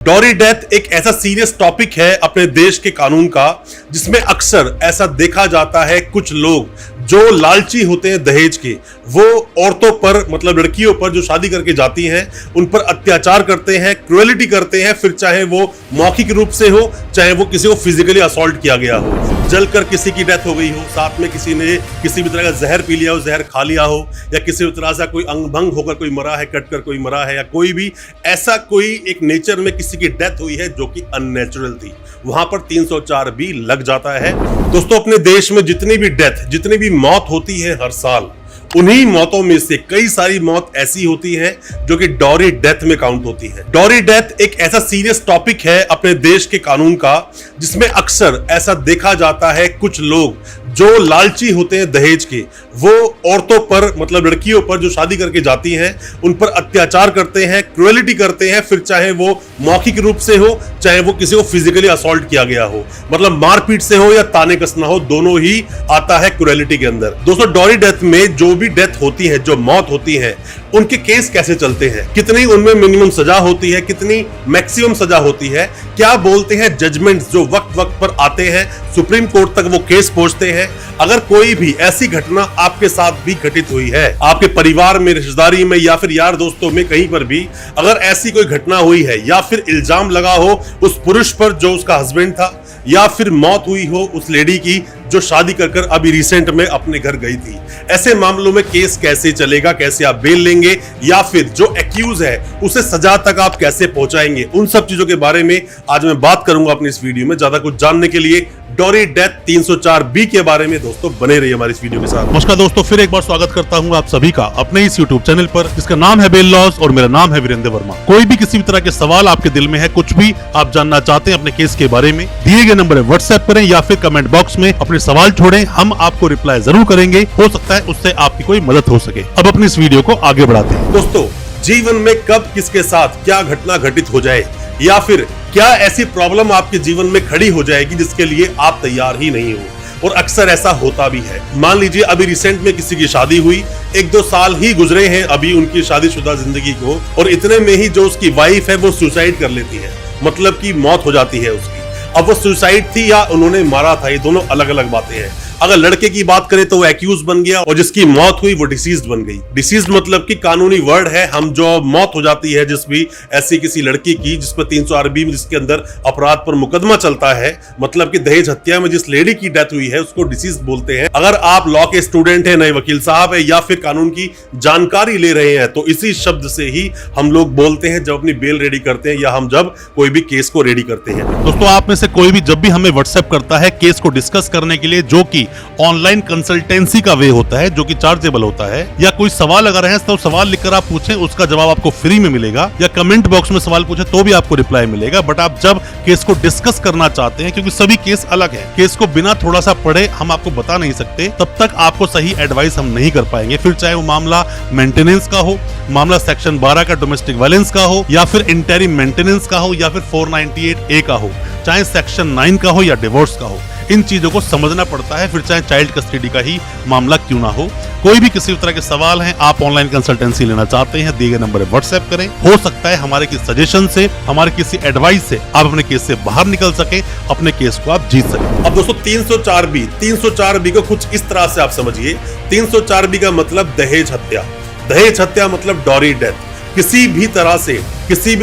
Dowry death एक ऐसा serious topic है अपने देश के कानून का जिसमें अक्सर ऐसा देखा जाता है कुछ लोग जो लालची होते हैं दहेज के, वो औरतों पर मतलब लड़कियों पर जो शादी करके जाती हैं उन पर अत्याचार करते हैं, क्रुएलिटी करते हैं, फिर चाहे वो मौखिक रूप से हो चाहे वो किसी को फिजिकली असॉल्ट किया गया हो, जलकर किसी की डेथ हो गई हो, साथ में किसी ने किसी भी तरह का जहर पी लिया हो, जहर खा लिया हो, या किसी भी तरह से कोई अंग भंग होकर कोई मरा है, कट कर कोई मरा है, या कोई भी ऐसा कोई एक नेचर में किसी की डेथ हुई है जो कि अननेचुरल थी, वहां पर 304 भी लग जाता है। दोस्तों, अपने देश में जितनी भी डेथ, जितनी भी मौत होती है हर साल, उन्हीं मौतों में से कई सारी मौत ऐसी होती है जो कि डॉरी डेथ में काउंट होती है। डॉरी डेथ एक ऐसा सीरियस टॉपिक है अपने देश के कानून का जिसमें अक्सर ऐसा देखा जाता है कुछ लोग जो लालची होते हैं दहेज के, वो औरतों पर मतलब लड़कियों पर जो शादी करके जाती हैं उन पर अत्याचार करते हैं, क्रुएलिटी करते हैं, फिर चाहे वो मौखिक रूप से हो चाहे वो किसी को फिजिकली असॉल्ट किया गया हो, मतलब मारपीट से हो या ताने कसना हो, दोनों ही आता है क्रुएलिटी के अंदर। दोस्तों, डॉरी डेथ में जो भी डेथ होती है, जो मौत होती है, उनके केस कैसे चलते हैं, कितनी उनमें मिनिमम सजा होती है, कितनी मैक्सिमम सजा होती है, क्या बोलते हैं जजमेंट्स जो वक्त वक्त पर आते हैं, सुप्रीम कोर्ट तक वो केस पहुंचते हैं। अगर कोई भी ऐसी घटना आपके साथ भी घटित हुई है, आपके परिवार में, रिश्तेदारी में या फिर यार दोस्तों में कहीं पर भी अगर ऐसी कोई घटना हुई है या फिर इल्जाम लगा हो उस पुरुष पर जो उसका हस्बैंड था, या फिर मौत हुई हो उस लेडी की जो शादी कर अभी रिसेंट में अपने घर गई थी, ऐसे मामलों में केस कैसे चलेगा, कैसे आप बेल लेंगे, या फिर जो एक्यूज है उसे सजा तक आप कैसे पहुंचाएंगे, उन सब चीजों के बारे में आज मैं बात करूंगा अपनी इस वीडियो में। ज्यादा कुछ जानने के लिए डॉरी डेथ 304 के बारे में दोस्तों बने रहिए हमारे इस वीडियो के साथ। नमस्कार दोस्तों, फिर एक बार स्वागत करता हूं आप सभी का अपने इस YouTube चैनल पर जिसका नाम है बेल लॉज और मेरा नाम है वीरेंद्र वर्मा। कोई भी किसी भी तरह के सवाल आपके दिल में है, कुछ भी आप जानना चाहते हैं अपने केस के बारे में, दिए गए नंबर व्हाट्सएप करें या फिर कमेंट बॉक्स में अपने सवाल छोड़ें, हम आपको रिप्लाई जरूर करेंगे। हो सकता है उससे आपकी कोई मदद हो सके। अब अपनी इस वीडियो को आगे बढ़ाते हैं। दोस्तों, जीवन में कब किसके साथ क्या घटना घटित हो जाए या फिर क्या ऐसी प्रॉब्लम आपके जीवन में खड़ी हो जाएगी जिसके लिए आप तैयार ही नहीं हो, और अक्सर ऐसा होता भी है। मान लीजिए अभी रिसेंट में किसी की शादी हुई, 1-2 साल ही गुजरे हैं अभी उनकी शादीशुदा जिंदगी को, और इतने में ही जो उसकी वाइफ है वो सुसाइड कर लेती है, मतलब कि मौत हो जाती है उसकी। अब वो सुसाइड थी या उन्होंने मारा था, ये दोनों अलग अलग बातें हैं। अगर लड़के की बात करें तो वो एक्यूज बन गया और जिसकी मौत हुई वो डिसीज्ड बन गई। डिसीज्ड मतलब कि कानूनी वर्ड है, हम जो मौत हो जाती है जिस भी ऐसी किसी लड़की की जिस पर 308 में जिसके अंदर अपराध पर मुकदमा चलता है, मतलब कि दहेज हत्या में जिस लेडी की डेथ हुई है उसको डिसीज्ड बोलते हैं। अगर आप लॉ के स्टूडेंट हैं, नए वकील साहब है, या फिर कानून की जानकारी ले रहे हैं, तो इसी शब्द से ही हम लोग बोलते हैं जब अपनी बेल रेडी करते हैं या हम जब कोई भी केस को रेडी करते हैं। दोस्तों, आप में से कोई भी जब भी हमें व्हाट्सएप करता है केस को डिस्कस करने के लिए, जो कि ऑनलाइन कंसल्टेंसी का वे होता है, जो कि चार्जेबल होता है, या कोई सवाल अगर है तो सवाल लिखकर आप पूछें, उसका जवाब आपको फ्री में मिलेगा, या कमेंट बॉक्स में सवाल पूछें तो भी आपको रिप्लाई मिलेगा। बट आप जब केस को डिस्कस करना चाहते हैं, क्योंकि सभी केस अलग है, केस को बिना थोड़ा सा पढ़े हम आपको बता नहीं सकते, तब तक आपको सही एडवाइस हम नहीं कर पाएंगे। फिर चाहे वो मामला मेंटेनेंस का हो, मामला सेक्शन 12 का डोमेस्टिक वायलेंस का हो, या फिर इंटरिम मेंटेनेंस का हो, या फिर 498A का हो, चाहे सेक्शन 9 का हो या डिवोर्स का हो, इन चीजों को समझना पड़ता है। फिर चाहे चाइल्ड कस्टडी का ही मामला क्यों ना हो, कोई भी किसी तरह के सवाल हैं, आप ऑनलाइन कंसल्टेंसी लेना चाहते हैं, दिए गए नंबर पर व्हाट्सएप करें। हो सकता है हमारे किसी सजेशन से, हमारे किसी एडवाइस से आप अपने केस से बाहर निकल सके, अपने केस को आप जीत सके। अब दोस्तों, 304B को कुछ इस तरह से आप समझिए। 304B का मतलब दहेज हत्या। दहेज हत्या मतलब डॉरी डेथ। किसी भी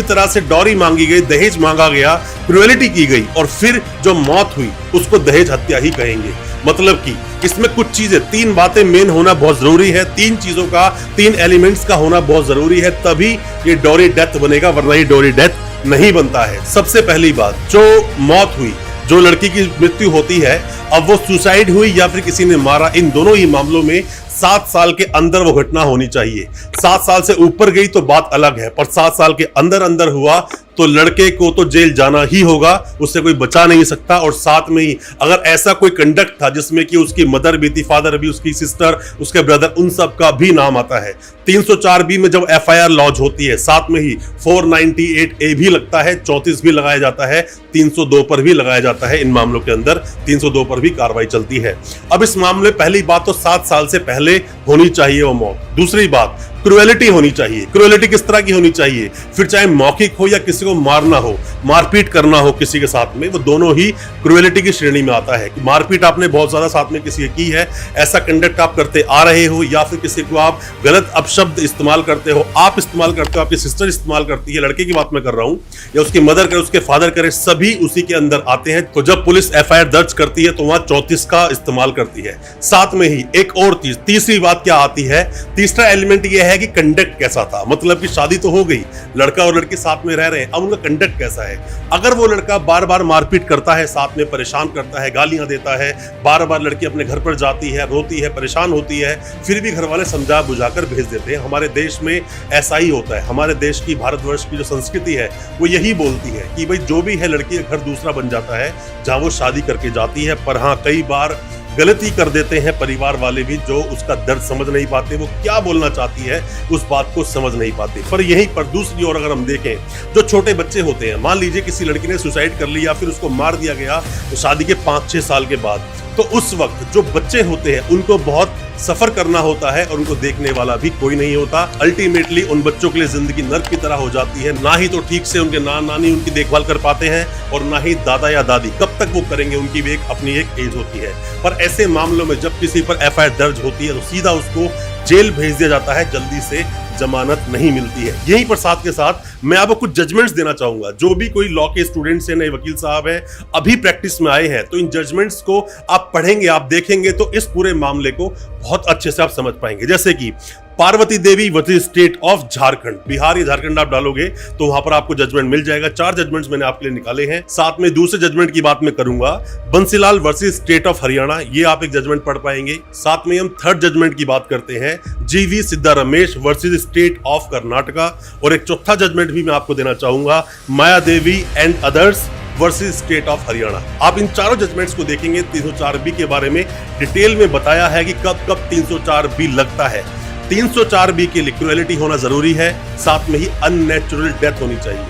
तरह से डॉरी मांगी गई, दहेज मांगा गया, क्रुएलिटी की गई और फिर जो मौत हुई उसको दहेज हत्या ही कहेंगे। मतलब कि इसमें कुछ चीजें, 3 बातें मेन होना बहुत जरूरी है, 3 चीजों का, 3 एलिमेंट्स का होना बहुत जरूरी है, तभी ये डॉरी डेथ बनेगा, वरना ये डॉरी डेथ नहीं बनता है। सबसे पहली बात, जो मौत हुई, जो लड़की की मृत्यु होती है, अब वो सुसाइड हुई या फिर किसी ने मारा, इन दोनों ही मामलों में 7 साल के अंदर वो घटना होनी चाहिए। 7 साल से ऊपर गई तो बात अलग है, पर 7 साल के अंदर हुआ तो लड़के को तो जेल जाना ही होगा, उससे कोई बचा नहीं सकता। और साथ में ही अगर ऐसा कोई कंडक्ट था जिसमें कि उसकी मदर भी थी, फादर भी, उसकी सिस्टर, उसके ब्रदर, उन सब का भी नाम आता है। 304B में जब FIR लॉन्च होती है, साथ में ही 498A भी लगता है, 34 भी लगाया जाता है, 302 पर भी लगाया जाता है। इन मामलों के अंदर 302 पर भी कार्रवाई चलती है। अब इस मामले, पहली बात तो 7 साल से पहले होनी चाहिए वो मौत। दूसरी बात, क्रुएलिटी होनी चाहिए। क्रुएलिटी किस तरह की होनी चाहिए? फिर चाहे मौखिक हो या किसी को मारना हो, मारपीट करना हो किसी के साथ में, वो दोनों ही क्रुएलिटी की श्रेणी में आता है। कि मारपीट आपने बहुत ज्यादा साथ में किसी की है, ऐसा कंडक्ट आप करते आ रहे हो, या फिर किसी को आप गलत अपशब्द इस्तेमाल करते हो, आप इस्तेमाल करते हो, आपकी सिस्टर इस्तेमाल करती है, लड़के की बात मैं कर रहा हूं, या उसकी मदर करे, उसके फादर करे, सभी उसी के अंदर आते हैं। तो जब पुलिस एफआईआर दर्ज करती है तो वहां 34 का इस्तेमाल करती है। साथ में ही एक और चीज, तीसरी बात क्या आती है? तीसरा एलिमेंट यह है कि कंडक्ट कैसा था। मतलब कि शादी तो हो गई, लड़का और लड़की साथ में रह रहे हैं, अब उनका कंडक्ट कैसा है? अगर वो लड़का बार बार मारपीट करता है, साथ में परेशान करता है, गालियां देता है, बार बार लड़की अपने घर पर जाती है, रोती है, परेशान होती है, फिर भी घर वाले समझा बुझाकर भेज देते हैं। हमारे देश में ऐसा ही होता है। हमारे देश की, भारतवर्ष की जो संस्कृति है वो यही बोलती है कि भाई जो भी है, लड़की का घर दूसरा बन जाता है जहां वो शादी करके जाती है। पर हाँ, कई बार गलती कर देते हैं परिवार वाले भी, जो उसका दर्द समझ नहीं पाते, वो क्या बोलना चाहती है उस बात को समझ नहीं पाते। पर यहीं पर दूसरी ओर अगर हम देखें, जो छोटे बच्चे होते हैं, मान लीजिए किसी लड़की ने सुसाइड कर ली या फिर उसको मार दिया गया तो शादी के 5-6 साल के बाद, तो उस वक्त जो बच्चे होते हैं उनको बहुत सफर करना होता है और उनको देखने वाला भी कोई नहीं होता। अल्टीमेटली उन बच्चों के लिए जिंदगी नर्क की तरह हो जाती है। ना ही तो ठीक से उनके नानी उनकी देखभाल कर पाते हैं और ना ही दादा या दादी, कब तक वो करेंगे, उनकी भी अपनी एक एज होती है। पर ऐसे मामलों में जब किसी पर एफआईआर दर्ज होती है तो सीधा उसको जेल भेज दिया जाता है, जल्दी से जमानत नहीं मिलती है। यहीं पर साथ के साथ मैं आपको कुछ जजमेंट्स देना चाहूंगा। जो भी कोई लॉ के स्टूडेंट्स हैं, नए वकील साहब हैं, अभी प्रैक्टिस में आए हैं, तो इन जजमेंट्स को आप पढ़ेंगे, आप देखेंगे तो इस पूरे मामले को बहुत अच्छे से आप समझ पाएंगे। जैसे कि Parvati Devi versus state of Jharkhand, Bihar या झारखंड आप डालोगे तो वहां पर आपको जजमेंट मिल जाएगा। 4 जजमेंट्स मैंने आपके लिए निकाले हैं। साथ में दूसरे जजमेंट की बात मैं करूंगा, Bansilal versus state of Haryana, ये आप एक जजमेंट पढ़ पाएंगे। साथ में हम थर्ड जजमेंट की बात करते हैं, G V Siddha Ramesh versus state of Karnataka, और एक चौथा जजमेंट भी मैं आपको देना चाहूंगा, Maya Devi and others versus state of Haryana. आप इन चारों जजमेंट्स को देखेंगे। 304B के बारे में डिटेल में बताया है कि कब कब 304B लगता है। 304B के लिए क्रुएलिटी होना जरूरी है, साथ में ही अननेचुरल डेथ होनी चाहिए।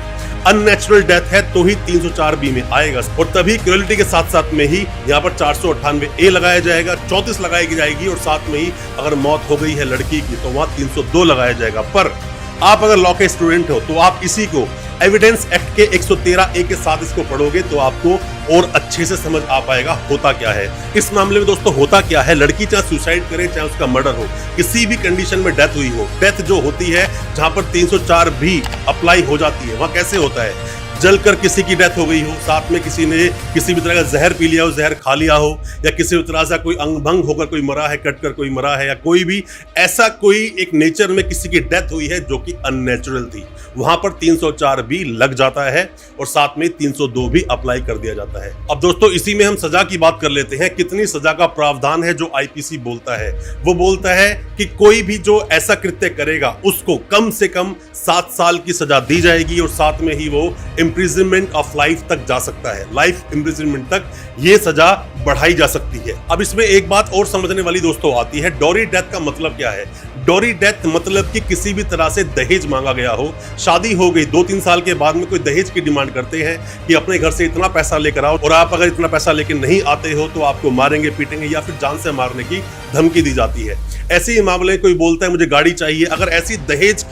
अननेचुरल डेथ है तो ही 304B में आएगा, और तभी क्रुएलिटी के साथ साथ में ही यहाँ पर 498A लगाया जाएगा, 34 लगाई जाएगी, और साथ में ही अगर मौत हो गई है लड़की की तो वहां 302 लगाया जाएगा। पर आप अगर लॉ के स्टूडेंट हो तो आप इसी को एविडेंस एक्ट के 113A के साथ इसको पढ़ोगे तो आपको और अच्छे से समझ आ पाएगा होता क्या है। इस मामले में दोस्तों होता क्या है, लड़की चाहे सुसाइड करे चाहे उसका मर्डर हो, किसी भी कंडीशन में डेथ हुई हो, डेथ जो होती है जहां पर 304B अप्लाई हो जाती है, वहां कैसे होता है? जलकर किसी की डेथ हो गई हो, साथ में किसी ने किसी भी तरह का जहर पी लिया हो, जहर खा लिया हो, या किसी भी तरह से कोई अंग भंग होकर कोई मरा है, कट कर कोई मरा है, या कोई भी ऐसा कोई एक नेचर में किसी की डेथ हुई है जो कि अननेचुरल थी, वहां पर 304B लग जाता है, और साथ में 302 भी अप्लाई कर दिया जाता है। अब दोस्तों इसी में हम सजा की बात कर लेते हैं। कितनी सजा का प्रावधान है जो आईपीसी बोलता है? वो बोलता है कि कोई भी जो ऐसा कृत्य करेगा उसको कम से कम 7 साल की सजा दी जाएगी, और साथ में ही वो इम्प्रिजनमेंट ऑफ लाइफ तक जा सकता है। लाइफ इम्प्रिजनमेंट तक ये सजा बढ़ाई जा सकती है। अब इसमें एक बात और समझने वाली दोस्तों आती है, डॉरी डेथ का मतलब क्या है? डॉरी डेथ मतलब कि किसी भी तरह से दहेज मांगा गया हो, शादी हो गई, 2-3 साल के बाद में कोई दहेज की डिमांड करते हैं कि अपने घर से इतना पैसा लेकर आओ, और आप अगर इतना पैसा लेकर नहीं आते हो तो आपको मारेंगे, पीटेंगे, या फिर जान से मारने की धमकी दी जाती है। ऐसे ही मामले कोई बोलता है मुझे गाड़ी चाहिए, अगर ऐसी दहेज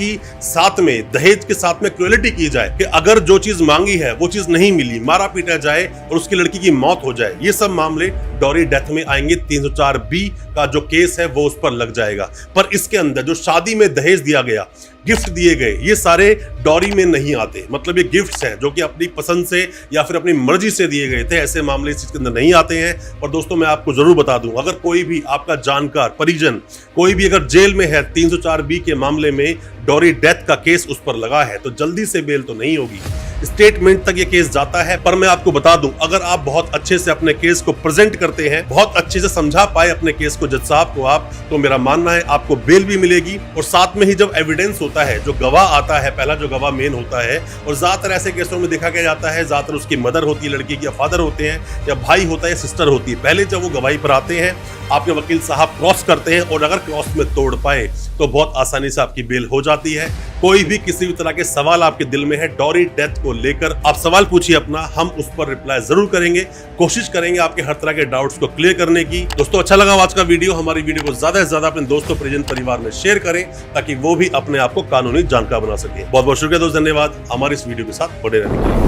के साथ में क्रुएलिटी की जाए कि अगर जो चीज मांगी है वो चीज नहीं मिली, मारा पीटा जाए और उसकी लड़की की मौत हो जाए, ये सब मामले डॉरी डेथ में आएंगे। 304B का जो केस है वो उस पर लग जाएगा। पर इसके अंदर जो शादी में दहेज दिया गया, गिफ्ट दिए गए, ये सारे डॉरी में नहीं आते। मतलब ये गिफ्ट्स हैं जो कि अपनी पसंद से या फिर अपनी मर्जी से दिए गए थे, ऐसे मामले इस चीज के अंदर नहीं आते हैं। और दोस्तों मैं आपको जरूर बता दूं, अगर कोई भी आपका जानकार, परिजन, कोई भी अगर जेल में है 304B के मामले में डॉरी डेथ का केस उस पर लगा है, तो जल्दी से बेल तो नहीं होगी, स्टेटमेंट तक ये केस जाता है। पर मैं आपको बता दूं, अगर आप बहुत अच्छे से अपने केस को प्रेजेंट करते हैं, बहुत अच्छे से समझा पाए अपने केस को जज साहब को आप, तो मेरा मानना है आपको बेल भी मिलेगी। और साथ में ही जब एविडेंस होता है, जो गवाह आता है, पहला जो गवाह मेन होता है। और ज्यादातर ऐसे केसों में देखा गया जाता है, ज्यादातर उसकी मदर होती है लड़की की, या फादर होते हैं, या भाई होता है, या सिस्टर होती है। पहले जब वो गवाही पर आते हैं, आपके वकील साहब क्रॉस करते हैं, और अगर क्रॉस में तोड़ पाए तो बहुत आसानी से आपकी बेल हो जाती है। कोई भी किसी भी तरह के सवाल आपके दिल में है डॉरी डेथ को लेकर, आप सवाल पूछिए अपना, हम उस पर रिप्लाई जरूर करेंगे, कोशिश करेंगे आपके हर तरह के डाउट्स को क्लियर करने की। दोस्तों अच्छा लगा आज का वीडियो, हमारी वीडियो को ज्यादा से ज्यादा अपने दोस्तों परिजन परिवार में शेयर करें ताकि वो भी अपने आप को कानूनी जानकार बना सके। बहुत बहुत शुक्रिया दोस्त, धन्यवाद हमारे इस वीडियो के साथ बने रहने के लिए।